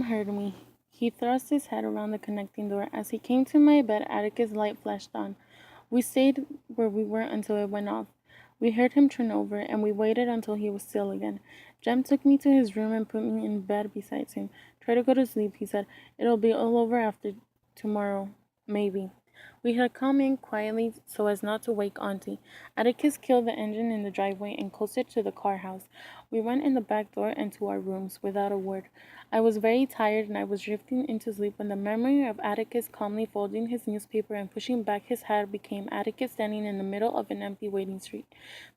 Heard me. He thrust his head around the connecting door. As he came to my bed, Atticus' light flashed on. We stayed where we were until it went off. We heard him turn over, and we waited until he was still again. Jem took me to his room and put me in bed beside him. Try to go to sleep, he said. It'll be all over after tomorrow. Maybe. We had come in quietly so as not to wake Auntie. Atticus killed the engine in the driveway and coasted to the car house. We went in the back door and to our rooms without a word. I was very tired and I was drifting into sleep when the memory of Atticus calmly folding his newspaper and pushing back his hat became Atticus standing in the middle of an empty waiting street,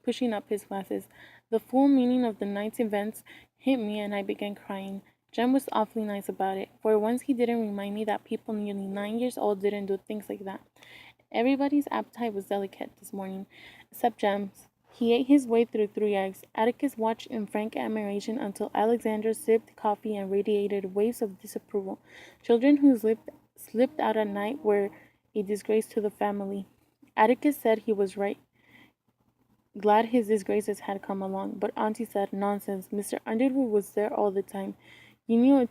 pushing up his glasses. The full meaning of the night's events hit me and I began crying. Jem was awfully nice about it. For once, he didn't remind me that people nearly 9 years old didn't do things like that. Everybody's appetite was delicate this morning, except Jem's. He ate his way through 3 eggs. Atticus watched in frank admiration until Alexandra sipped coffee and radiated waves of disapproval. Children who slipped out at night were a disgrace to the family. Atticus said he was right. Glad his disgraces had come along, but Auntie said, nonsense, Mr. Underwood was there all the time. You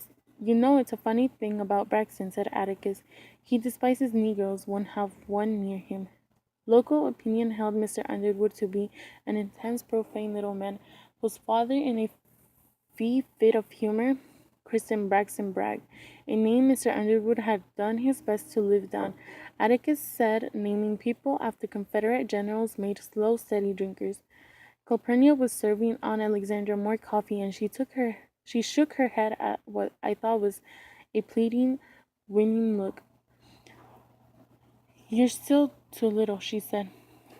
know it's a funny thing about Braxton, said Atticus. He despises Negroes, won't have one near him. Local opinion held Mr. Underwood to be an intense, profane little man, whose father, in a fit of humor, christened Braxton Bragg, a name Mr. Underwood had done his best to live down. Atticus said naming people after Confederate generals made slow, steady drinkers. Calpurnia was serving Aunt Alexandra more coffee, and she shook her head at what I thought was a pleading, winning look. You're still too little, she said.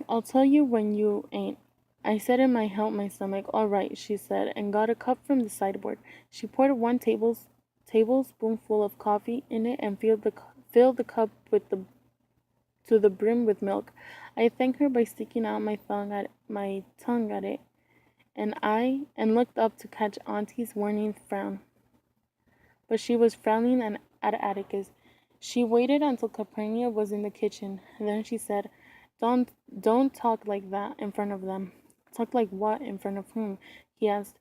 I'll tell you when you ain't. I said it might help my stomach. All right, she said, and got a cup from the sideboard. She poured one tablespoonful of coffee in it and filled the cup to the brim with milk. I thanked her by sticking out my tongue at it, and looked up to catch Auntie's warning frown. But she was frowning at Atticus. She waited until Calpurnia was in the kitchen. Then she said, Don't talk like that in front of them. Talk like what in front of whom? He asked.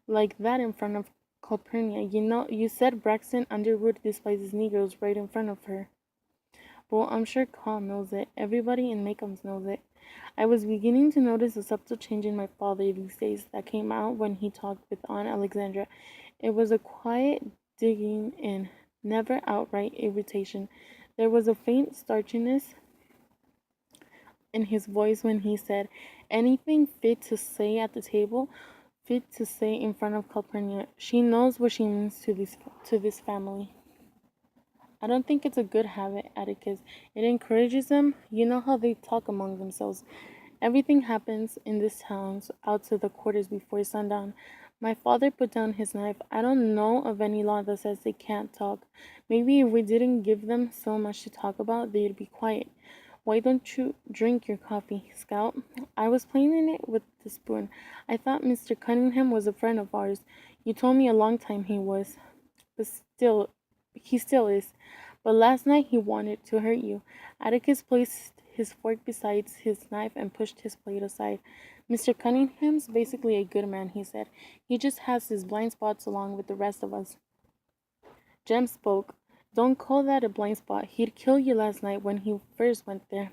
Like that in front of Calpurnia. You said Braxton Underwood despises Negroes right in front of her. Well, I'm sure Cal knows it. Everybody in Macombs knows it. I was beginning to notice a subtle change in my father these days that came out when he talked with Aunt Alexandra. It was a quiet digging in, never outright irritation. There was a faint starchiness in his voice when he said anything fit to say at the table, fit to say in front of Calpurnia. She knows what she means to this family. I don't think it's a good habit, Atticus. It encourages them. You know how they talk among themselves. Everything happens in this town out to the quarters before sundown. My father put down his knife. I don't know of any law that says they can't talk. Maybe if we didn't give them so much to talk about, they'd be quiet. Why don't you drink your coffee, Scout? I was playing it with the spoon. I thought Mr. Cunningham was a friend of ours. You told me a long time he was. But still, he still is. But last night he wanted to hurt you. Atticus placed his fork beside his knife and pushed his plate aside. Mr. Cunningham's basically a good man, he said. He just has his blind spots along with the rest of us. Jem spoke. Don't call that a blind spot. He'd kill you last night when he first went there.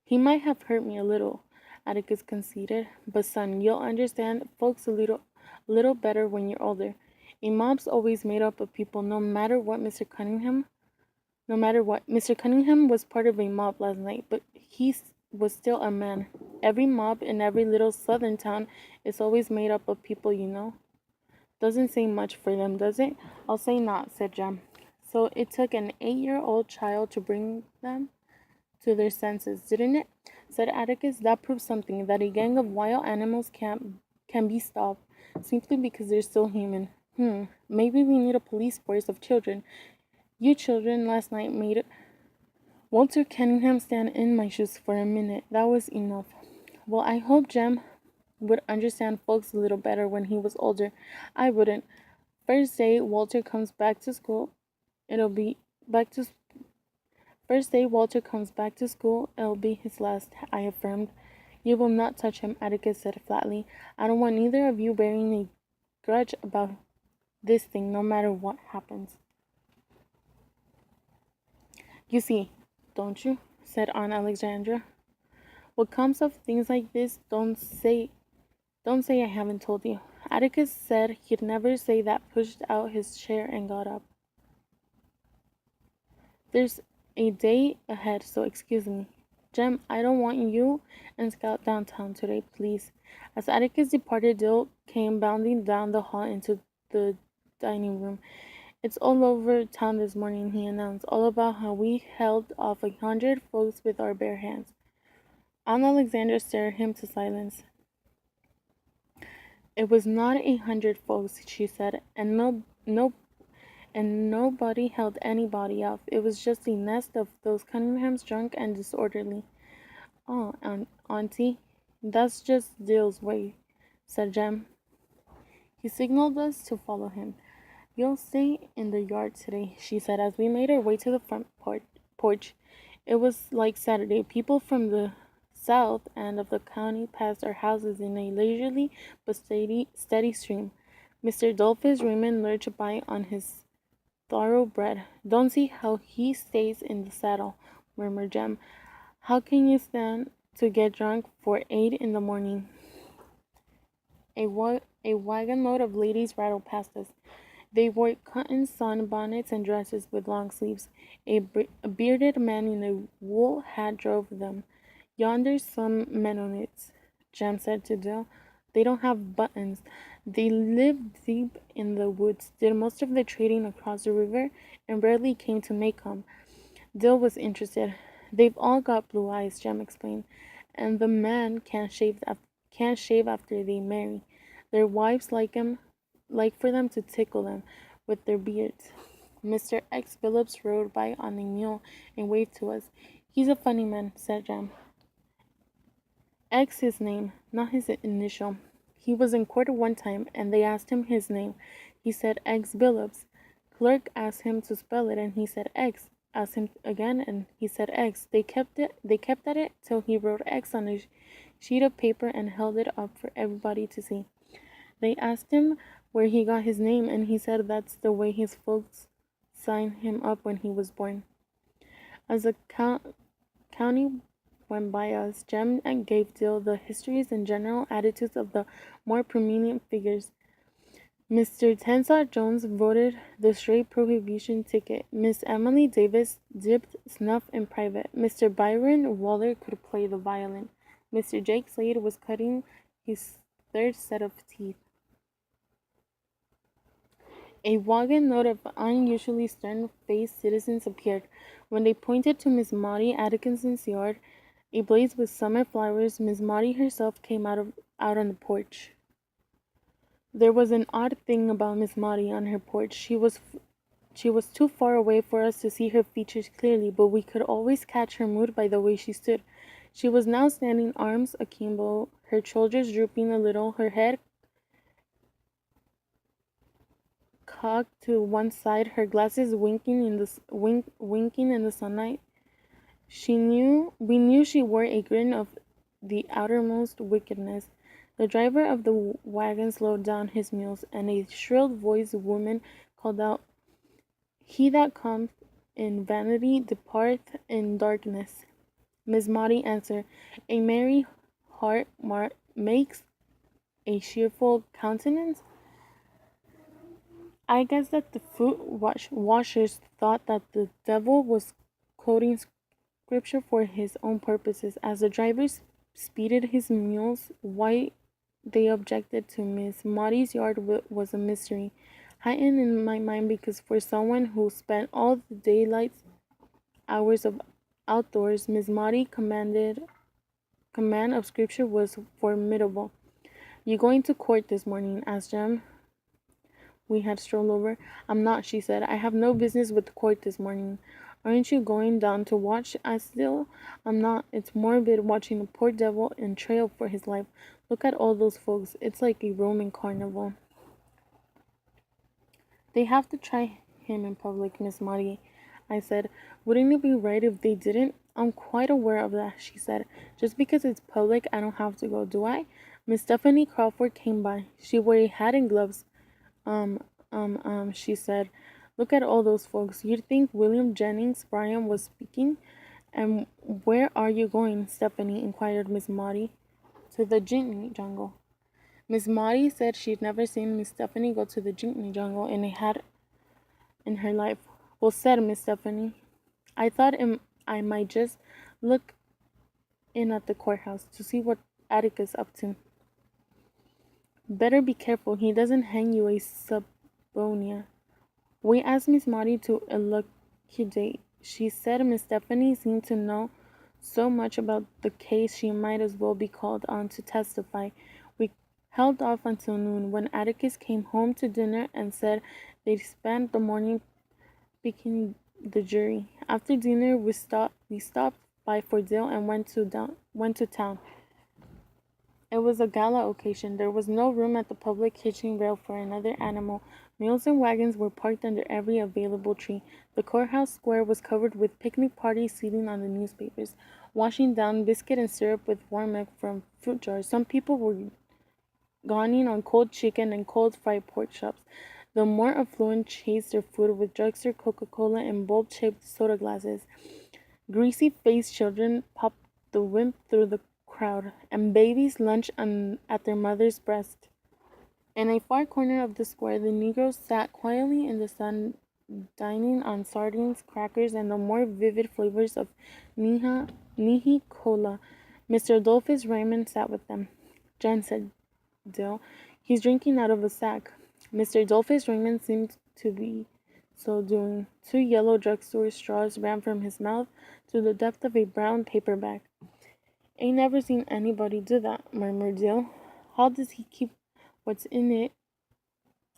He might have hurt me a little, Atticus conceded. But son, you'll understand folks a little better when you're older. A mob's always made up of people, no matter what. Mr. Cunningham was part of a mob last night, but he was still a man. Every mob in every little southern town is always made up of people, you know. Doesn't say much for them, does it? I'll say not, said Jem. So it took an 8-year-old child to bring them to their senses, didn't it? Said Atticus. That proves something, that a gang of wild animals can be stopped, simply because they're still human. Maybe we need a police force of children. You children last night made Walter Cunningham stand in my shoes for a minute. That was enough. Well, I hope Jem would understand folks a little better when he was older. I wouldn't. First day Walter comes back to school, it'll be back to First day Walter comes back to school, it'll be his last, I affirmed. You will not touch him, Atticus said flatly. I don't want either of you bearing a grudge about this thing no matter what happens. You see, don't you? Said Aunt Alexandra. What comes of things like this, don't say I haven't told you. Atticus said he'd never say that, pushed out his chair and got up. There's a day ahead, so excuse me. Jem, I don't want you and Scout downtown today, please. As Atticus departed, Dill came bounding down the hall into the dining room. It's all over town this morning, he announced, all about how we held off 100 folks with our bare hands. Aunt Alexandra stared him to silence. It was not 100 folks, she said, and nobody held anybody off. It was just a nest of those Cunninghams, drunk and disorderly. Oh, Auntie, that's just Dill's way, said Jem. He signaled us to follow him. You'll stay in the yard today, she said as we made our way to the front porch. It was like Saturday. People from the south end of the county passed our houses in a leisurely but steady stream. Mr. Dolphus Raymond lurched by on his thoroughbred. Don't see how he stays in the saddle, murmured Jem. How can you stand to get drunk for 8 in the morning? A wagon load of ladies rattled past us. They wore cotton sunbonnets and dresses with long sleeves. A bearded man in a wool hat drove them. Yonder's some Mennonites, Jem said to Dill. They don't have buttons. They live deep in the woods, did most of their trading across the river, and rarely came to Maycomb. Dill was interested. They've all got blue eyes, Jem explained, and the men can't shave after they marry. Their wives like for them to tickle them with their beards. Mr. X. Phillips rode by on a mule and waved to us. He's a funny man, said Jem. X his name, not his initial. He was in court one time, and they asked him his name. He said X. Billups. Clerk asked him to spell it, and he said X. Asked him again, and he said X. They kept at it till he wrote X on a sheet of paper and held it up for everybody to see. They asked him where he got his name, and he said that's the way his folks signed him up when he was born. As the county went by us, Jem gave Dill the histories and general attitudes of the more prominent figures. Mr. Tensott Jones voted the straight prohibition ticket. Miss Emily Davis dipped snuff in private. Mr. Byron Waller could play the violin. Mr. Jake Slade was cutting his third set of teeth. A wagon load of unusually stern-faced citizens appeared. When they pointed to Miss Maudie Atkinson's yard, ablaze with summer flowers, Miss Maudie herself came out on the porch. There was an odd thing about Miss Maudie on her porch. She was too far away for us to see her features clearly, but we could always catch her mood by the way she stood. She was now standing arms akimbo, her shoulders drooping a little, her head cocked to one side, her glasses winking in the sunlight. We knew she wore a grin of the outermost wickedness. The driver of the wagon slowed down his mules, and a shrill-voiced woman called out, "He that cometh in vanity departeth in darkness." Miss Maudie answered, "A merry heart makes a cheerful countenance." I guess that the foot washers thought that the devil was quoting scripture for his own purposes. As the drivers speeded his mules, why they objected to Miss Maudie's yard was a mystery, heightened in my mind because for someone who spent all the daylight hours of outdoors, Miss Maudie's command of scripture was formidable. "You going to court this morning?" asked Jem. We had strolled over. "I'm not," she said. "I have no business with the court this morning." "Aren't you going down to watch?" asked Dill. "I'm not. It's morbid watching a poor devil in trail for his life. Look at all those folks. It's like a Roman carnival." "They have to try him in public, Miss Maudie," I said. "Wouldn't it be right if they didn't?" "I'm quite aware of that," she said. "Just because it's public, I don't have to go, do I?" Miss Stephanie Crawford came by. She wore a hat and gloves. she said. Look at all those folks. You'd think William Jennings Bryan was speaking. And where are you going, Stephanie? Inquired Miss Maudie. To the Jitney jungle. Miss Maudie said she'd never seen Miss Stephanie go to the Jitney jungle and it had in her life. Well said, Miss Stephanie. I thought I might just look in at the courthouse to see what Atticus up to. Better be careful he doesn't hang you a subonia. We asked Miss Maudie to elucidate. She said Miss Stephanie seemed to know so much about the case she might as well be called on to testify. We held off until noon, when Atticus came home to dinner and said they'd spent the morning picking the jury. After dinner, we stopped by Fordale and went to town. It was a gala occasion. There was no room at the public hitching rail for another animal. Mules and wagons were parked under every available tree. The courthouse square was covered with picnic parties seating on the newspapers, washing down biscuit and syrup with warm milk from fruit jars. Some people were gawning on cold chicken and cold fried pork chops. The more affluent chased their food with drugstore Coca-Cola and bulb-shaped soda glasses. Greasy-faced children popped the wimp through the crowd, and babies lunched at their mother's breast. In a far corner of the square, the Negroes sat quietly in the sun, dining on sardines, crackers, and the more vivid flavors of Nihi Cola. Mr. Adolphus Raymond sat with them. Jen, said Dill, he's drinking out of a sack. Mr. Adolphus Raymond seemed to be so doing. Two yellow drugstore straws ran from his mouth to the depth of a brown paper bag. Ain't never seen anybody do that, murmured Dill. How does he keep what's in it?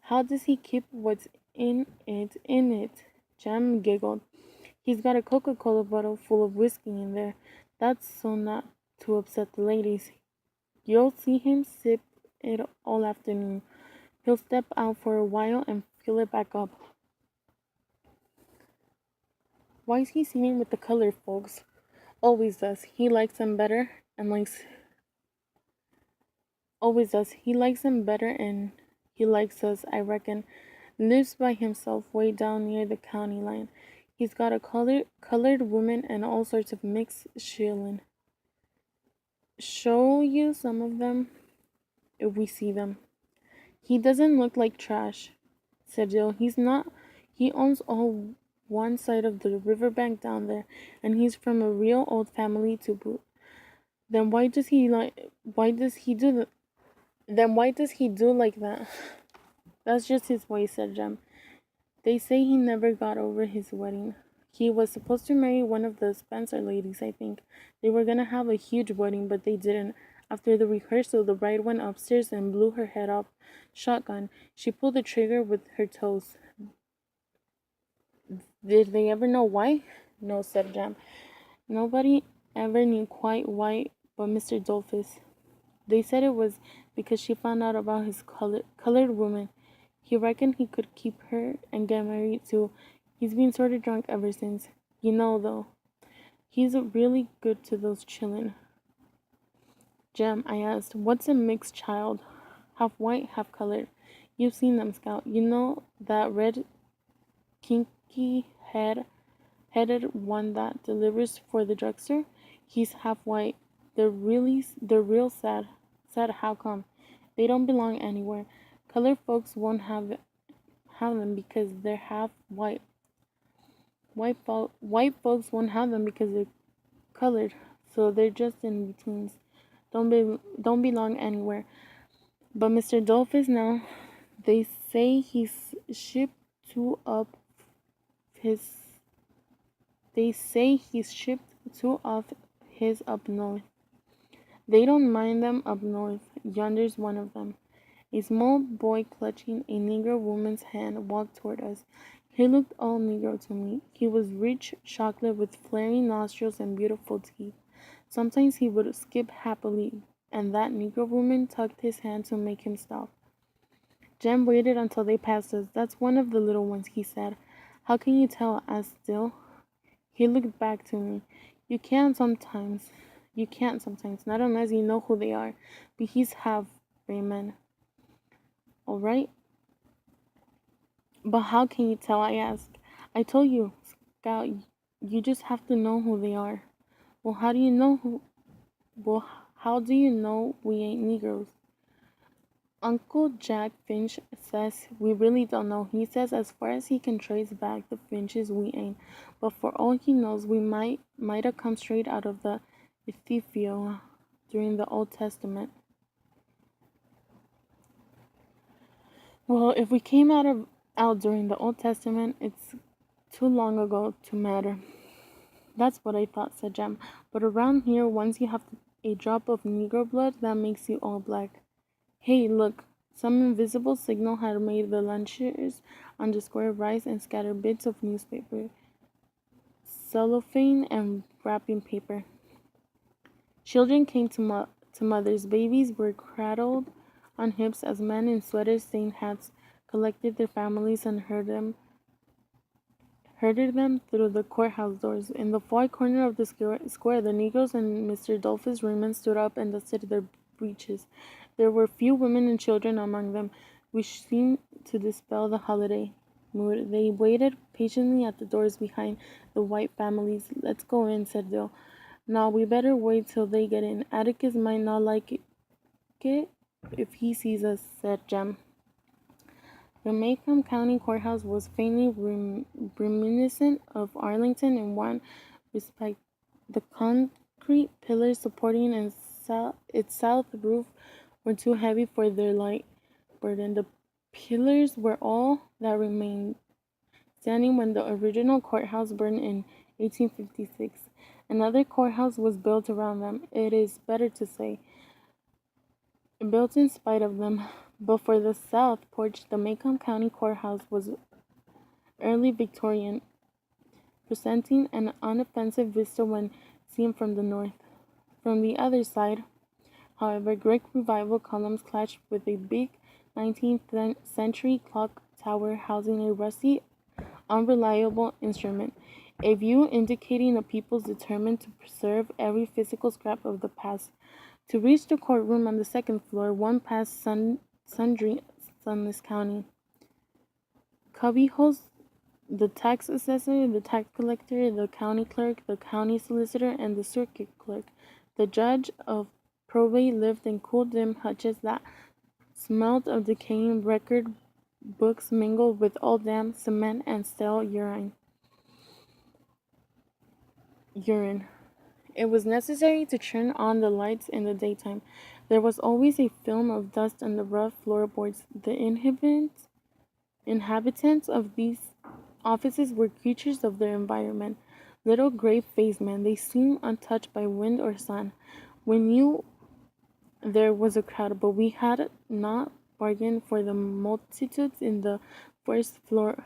How does he keep what's in it in it? Jem giggled. He's got a Coca-Cola bottle full of whiskey in there. That's so not to upset the ladies. You'll see him sip it all afternoon. He'll step out for a while and fill it back up. Why is he sitting with the colored folks? Always does. He likes them better and he likes us, I reckon. Lives by himself way down near the county line. He's got a colored woman and all sorts of mixed shillin'. Show you some of them if we see them. He doesn't look like trash, said Jill. He's not. He owns all one side of the riverbank down there, and he's from a real old family to boot. Then why does he do like that? That's just his way, said Jem. They say he never got over his wedding. He was supposed to marry one of the Spencer ladies, I think. They were gonna have a huge wedding, but they didn't. After the rehearsal, the bride went upstairs and blew her head off shotgun. She pulled the trigger with her toes. Did they ever know why? No, said Jem. Nobody ever knew quite why but Mr. Dolphus. They said it was because she found out about his colored woman. He reckoned he could keep her and get married too. He's been sort of drunk ever since. You know, though, he's really good to those chillin'. Jem, I asked, what's a mixed child? Half white, half colored. You've seen them, Scout. You know that red, kinky headed one that delivers for the drugstore? He's half white. They're real sad. Sad how come? They don't belong anywhere. Colored folks won't have them because they're half white. White folks won't have them because they're colored. So they're just in betweens. Don't belong anywhere. But Mr. Dolphus now, they say he's shipped two up his. They say he's shipped two of his up north. They don't mind them up north. Yonder's one of them. A small boy clutching a Negro woman's hand walked toward us. He looked all Negro to me. He was rich chocolate with flaring nostrils and beautiful teeth. Sometimes he would skip happily, and that Negro woman tugged his hand to make him stop. Jem waited until they passed us. That's one of the little ones, he said. How can you tell? Asked Dill. He looked back to me. You can't sometimes, not unless you know who they are. But he's half Raymond. All right. But how can you tell? I asked. I told you, Scout, you just have to know who they are. Well, how do you know who? Well, how do you know we ain't Negroes? Uncle Jack Finch says we really don't know. He says as far as he can trace back the Finches, we ain't. But for all he knows, we might have come straight out of the Ethiopia during the Old Testament. Well, if we came out during the Old Testament, it's too long ago to matter. That's what I thought, said Jem. But around here, once you have a drop of Negro blood, that makes you all black. Hey, look. Some invisible signal had made the lunchers on the square rise and scatter bits of newspaper, cellophane, and wrapping paper. Children came to mothers. Babies were cradled on hips as men in sweater-stained hats collected their families and herded them through the courthouse doors. In the far corner of the square, the Negroes and Mr. Dolphus Raymond stood up and dusted their breeches. There were few women and children among them, which seemed to dispel the holiday mood. They waited patiently at the doors behind the white families. Let's go in, said Bill. Now we better wait till they get in. Atticus might not like it if he sees us, said Jem. The Macomb County Courthouse was faintly reminiscent of Arlington in one respect. The concrete pillars supporting its south roof were too heavy for their light burden. The pillars were all that remained standing when the original courthouse burned in 1856. Another courthouse was built around them, it is better to say, built in spite of them. But for the south porch, the Macomb County Courthouse was early Victorian, presenting an unoffensive vista when seen from the north. From the other side, however, Greek Revival columns clashed with a big 19th century clock tower housing a rusty, unreliable instrument, a view indicating a people determined to preserve every physical scrap of the past. To reach the courtroom on the second floor, one passed sundry sunless county cubbyholes, the tax assessor, the tax collector, the county clerk, the county solicitor, and the circuit clerk. The judge of probate lived in cool, dim hutches that smelled of decaying record books mingled with old damp cement and stale urine. It was necessary to turn on the lights in the daytime. There was always a film of dust on the rough floorboards. The inhabitants of these offices were creatures of their environment, little grave-faced men. They seemed untouched by wind or sun. We knew there was a crowd, but we had not bargained for the multitudes in the first floor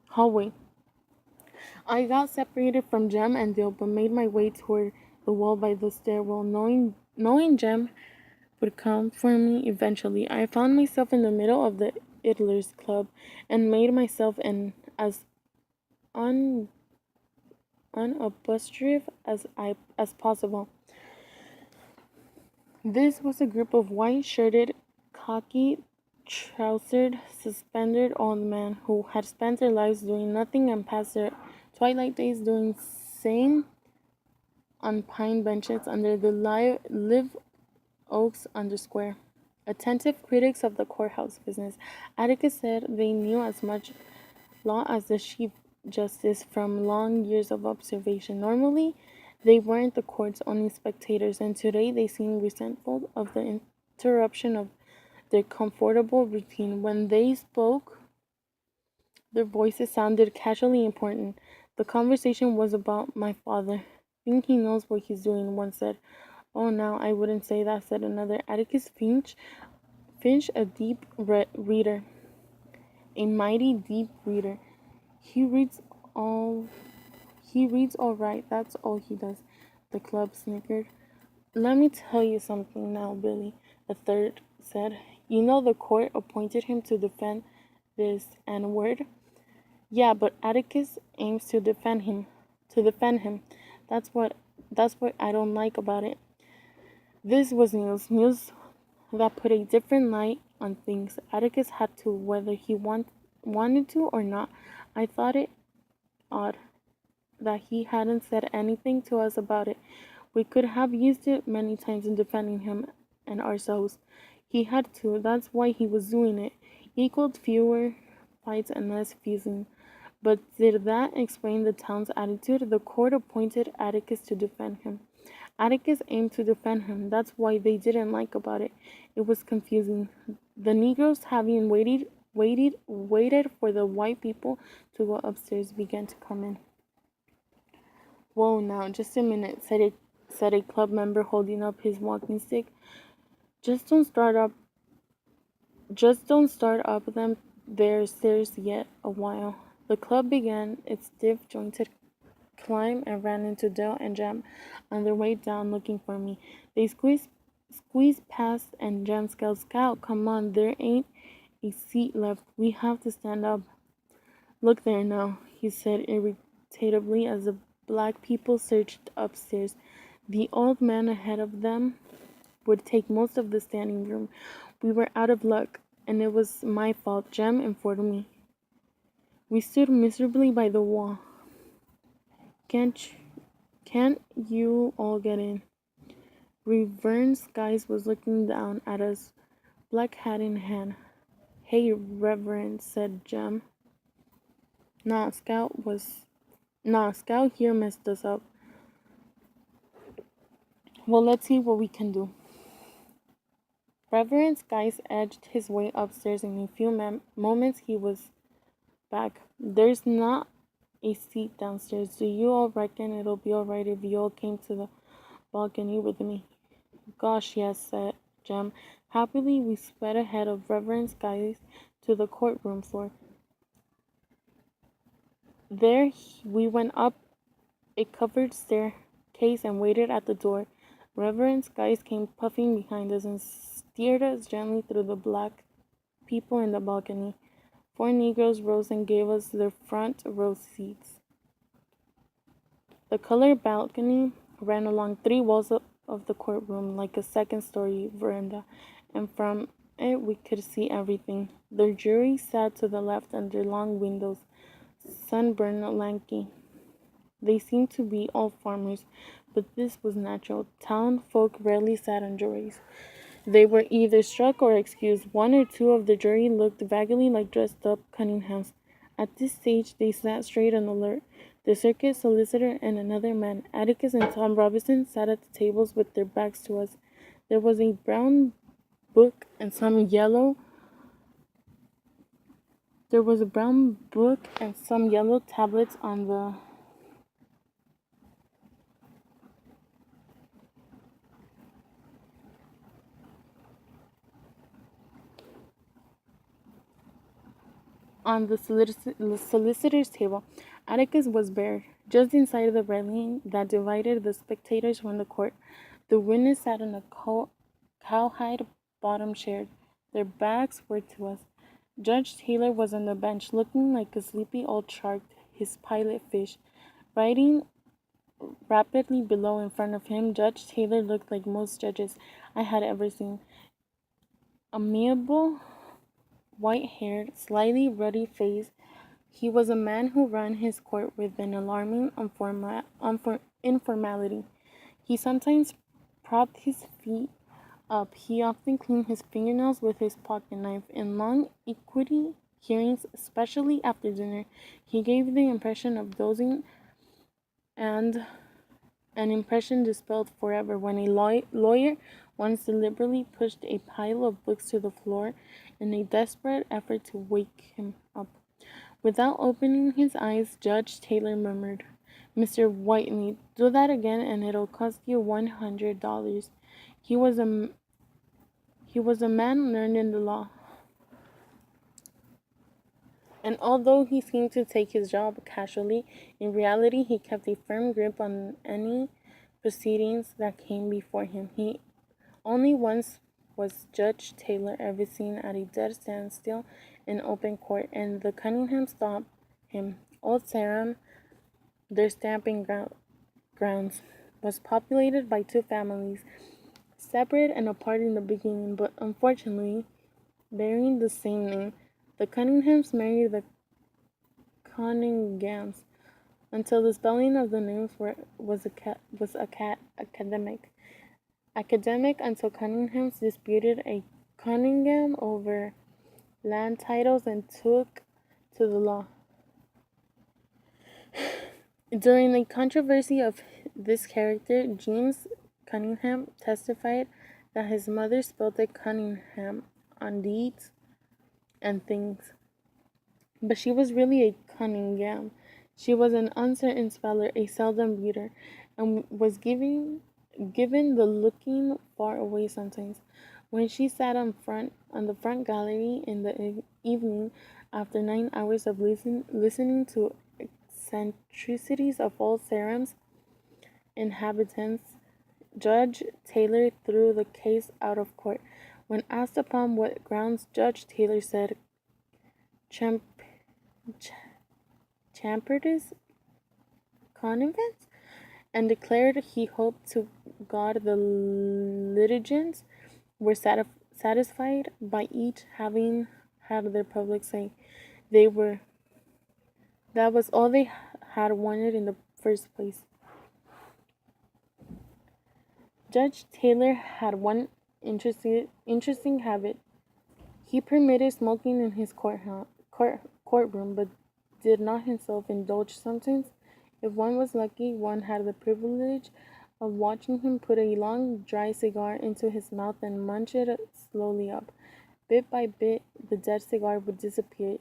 hallway. I got separated from Jem and Dill, but made my way toward the wall by the stairwell, knowing Jem would come for me eventually. I found myself in the middle of the Idlers Club and made myself as unobtrusive as possible. This was a group of white-shirted, khaki-trousered, suspended old men who had spent their lives doing nothing and passed their twilight days doing same on pine benches under the live oaks on the square. Attentive critics of the courthouse business, Atticus said they knew as much law as the Chief Justice from long years of observation. Normally, they weren't the court's only spectators, and today they seemed resentful of the interruption of their comfortable routine. When they spoke, their voices sounded casually important. The conversation was about my father. Think he knows what he's doing, one said. Oh, now I wouldn't say that, said another. Atticus Finch, a deep reader, a mighty deep reader. He reads all right, that's all he does. The club snickered. Let me tell you something now, Billy, a third said. You know the court appointed him to defend this N-word? Yeah, but Atticus aims to defend him. That's what I don't like about it. This was news that put a different light on things. Atticus had to, whether he wanted to or not. I thought it odd that he hadn't said anything to us about it. We could have used it many times in defending him and ourselves. He had to, that's why he was doing it. Equaled fewer fights and less fusing. But did that explain the town's attitude? The court appointed Atticus to defend him. Atticus aimed to defend him. That's why they didn't like about it. It was confusing. The Negroes, having waited for the white people to go upstairs, began to come in. Whoa, now, just a minute, said a club member holding up his walking stick. Just don't start up them their stairs yet a while. The club began its stiff jointed climb and ran into Dale and Jam on their way down looking for me. They squeezed past and Jam scowled, "Scout, come on, there ain't a seat left. We have to stand up." "Look there now," he said irritably as the black people surged upstairs. The old man ahead of them would take most of the standing room. We were out of luck, and it was my fault, Jem informed me. We stood miserably by the wall. Can't you all get in?" Reverend Skies was looking down at us, black hat in hand. "Hey, Reverend," said Jem. Nah, Scout here messed us up. Well, let's see what we can do." Reverend Skies edged his way upstairs. In a few moments he was back. "There's not a seat downstairs. Do you all reckon it'll be alright if you all came to the balcony with me?" "Gosh, yes," said Jem. Happily, we sped ahead of Reverend Skies to the courtroom floor. There we went up a covered staircase and waited at the door. Reverend Skies came puffing behind us and steered us gently through the black people in the balcony. 4 Negroes rose and gave us their front row seats. The colored balcony ran along 3 walls of the courtroom like a second-story veranda, and from it we could see everything. The jury sat to the left under long windows, sunburned, lanky. They seemed to be all farmers, but this was natural. Town folk rarely sat on juries. They were either struck or excused. 1 or 2 of the jury looked vaguely like dressed-up Cunninghams. At this stage they sat straight and alert. The circuit solicitor and another man, Atticus and Tom Robinson, sat at the tables with their backs to us. There was a brown book and some yellow tablets on the solicitor's table. Atticus was bare, just inside the railing that divided the spectators from the court. The witness sat in a cowhide bottom chair. Their backs were to us. Judge Taylor was on the bench, looking like a sleepy old shark, his pilot fish. Writing rapidly below in front of him, Judge Taylor looked like most judges I had ever seen. Amiable, white-haired, slightly ruddy face, he was a man who ran his court with an alarming informality. He sometimes propped his feet up. He often cleaned his fingernails with his pocket knife. In long equity hearings, especially after dinner, he gave the impression of dozing, and an impression dispelled forever when a lawyer once deliberately pushed a pile of books to the floor in a desperate effort to wake him up. Without opening his eyes, Judge Taylor murmured, "Mr. Whitney, do that again and it'll cost you $100. He was a man learned in the law, and although he seemed to take his job casually, in reality he kept a firm grip on any proceedings that came before him. He only once was Judge Taylor ever seen at a dead standstill in open court, and the Cunningham stopped him. Old Sarum, their stamping grounds, was populated by 2 families, separate and apart in the beginning, but unfortunately bearing the same name. The Cunninghams married the Conynghams until the spelling of the names was academic. Academic until Cunninghams disputed a Cunningham over land titles and took to the law. During the controversy of this character, James Cunningham testified that his mother spelled it Cunningham on deeds and things, but she was really a Cunningham. She was an uncertain speller, a seldom reader, and was given the looking far away sometimes. When she sat on the front gallery in the evening, after 9 hours of listening to eccentricities of all Salem's inhabitants, Judge Taylor threw the case out of court. When asked upon what grounds, Judge Taylor said, Champertus connivance, and declared he hoped to God the litigants were satisfied by each having had their public say. They were. That was all they had wanted in the first place. Judge Taylor had one interesting habit. He permitted smoking in his courtroom, but did not himself indulge sometimes. If one was lucky, one had the privilege of watching him put a long, dry cigar into his mouth and munch it slowly up. Bit by bit, the dead cigar would disappear,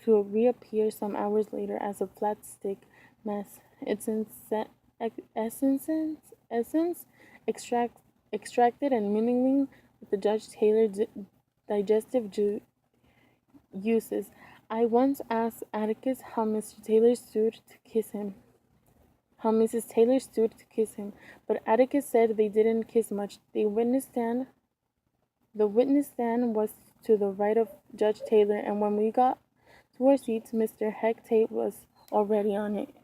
to reappear some hours later as a flat stick mass, its essence extracted and mingling with the Judge Taylor's digestive uses. I once asked Atticus how Mrs. Taylor stood to kiss him, but Atticus said they didn't kiss much. The witness stand was to the right of Judge Taylor, and when we got to our seats, Mr. Hecate was already on it.